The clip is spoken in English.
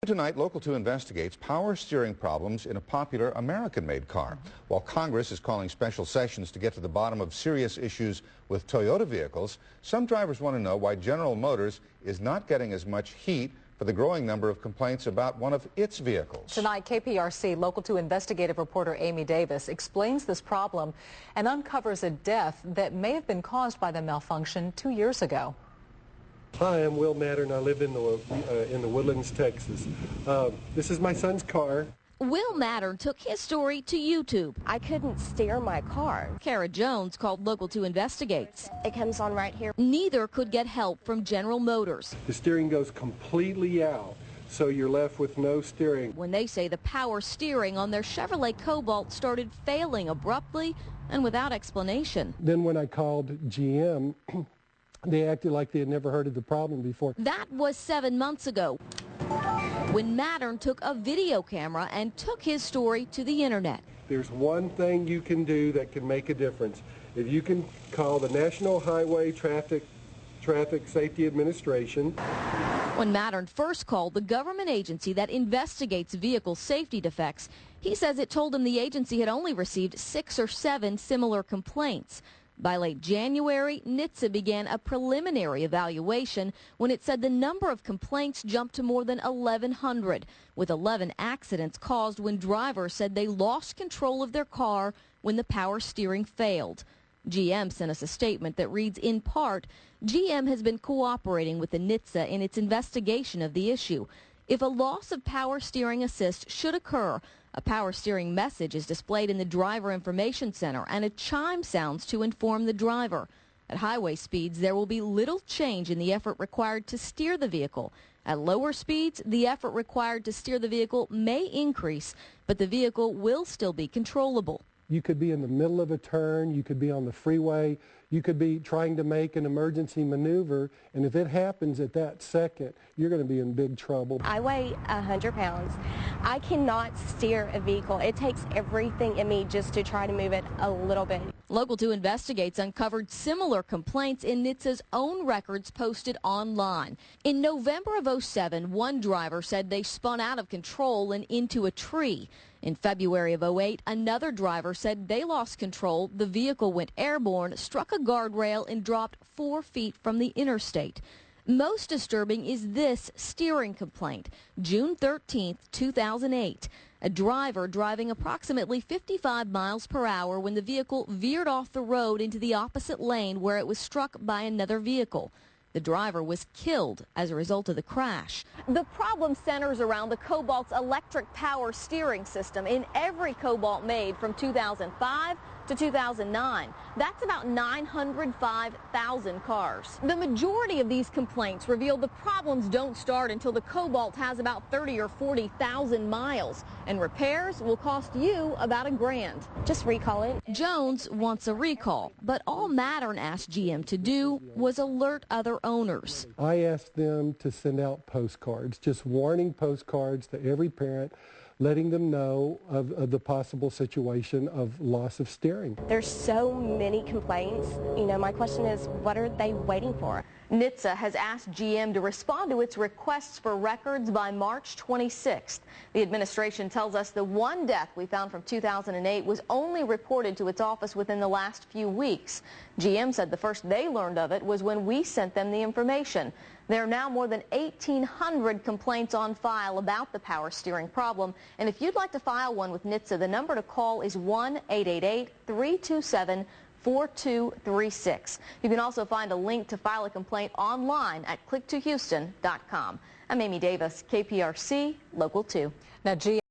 Tonight, Local 2 investigates power steering problems in a popular American-made car. While Congress is calling special sessions to get to the bottom of serious issues with Toyota vehicles, some drivers want to know why General Motors is not getting as much heat for the growing number of complaints about one of its vehicles. Tonight, KPRC Local 2 investigative reporter Amy Davis explains this problem and uncovers a death that may have been caused by the malfunction 2 years ago. Hi, I'm Will Mattern. I live in the Woodlands, Texas. This is my son's car. Will Mattern took his story to YouTube. I couldn't steer my car. Kara Jones called Local 2 Investigates. It comes on right here. Neither could get help from General Motors. The steering goes completely out, so you're left with no steering. When they say the power steering on their Chevrolet Cobalt started failing abruptly and without explanation. Then when I called GM, they acted like they had never heard of the problem before. That was 7 months ago, when Mattern took a video camera and took his story to the internet. There's one thing you can do that can make a difference. If you can call the National Highway Traffic Safety Administration. When Mattern first called the government agency that investigates vehicle safety defects, he says it told him the agency had only received 6 or 7 similar complaints. By late January, NHTSA began a preliminary evaluation when it said the number of complaints jumped to more than 1,100, with 11 accidents caused when drivers said they lost control of their car when the power steering failed. GM sent us a statement that reads, in part, GM has been cooperating with the NHTSA in its investigation of the issue. If a loss of power steering assist should occur, a power steering message is displayed in the Driver Information Center and a chime sounds to inform the driver. At highway speeds, there will be little change in the effort required to steer the vehicle. At lower speeds, the effort required to steer the vehicle may increase, but the vehicle will still be controllable. You could be in the middle of a turn, you could be on the freeway, you could be trying to make an emergency maneuver, and if it happens at that second, you're going to be in big trouble. I weigh 100 pounds. I cannot steer a vehicle. It takes everything in me just to try to move it a little bit. Local 2 Investigates uncovered similar complaints in NHTSA's own records posted online. In November of '07, one driver said they spun out of control and into a tree. In February of '08, another driver said they lost control, the vehicle went airborne, struck a guardrail, and dropped 4 feet from the interstate. Most disturbing is this steering complaint. June 13, 2008. A driver driving approximately 55 miles per hour when the vehicle veered off the road into the opposite lane where it was struck by another vehicle. The driver was killed as a result of the crash. The problem centers around the Cobalt's electric power steering system in every Cobalt made from 2005 to 2009. That's about 905,000 cars. The majority of these complaints reveal the problems don't start until the Cobalt has about 30 or 40,000 miles, and repairs will cost you about $1,000. Just recall it. Jones wants a recall, but all Mattern asked GM to do was alert other owners. I asked them to send out postcards, just warning postcards to every parent, letting them know of the possible situation of loss of steering. There's so many complaints. You know, my question is, what are they waiting for? NHTSA has asked GM to respond to its requests for records by March 26th. The administration tells us the one death we found from 2008 was only reported to its office within the last few weeks. GM said the first they learned of it was when we sent them the information. There are now more than 1,800 complaints on file about the power steering problem, and if you'd like to file one with NHTSA, the number to call is 1-888-327-4236. You can also find a link to file a complaint online at click2houston.com. I'm Amy Davis, KPRC Local 2. Now,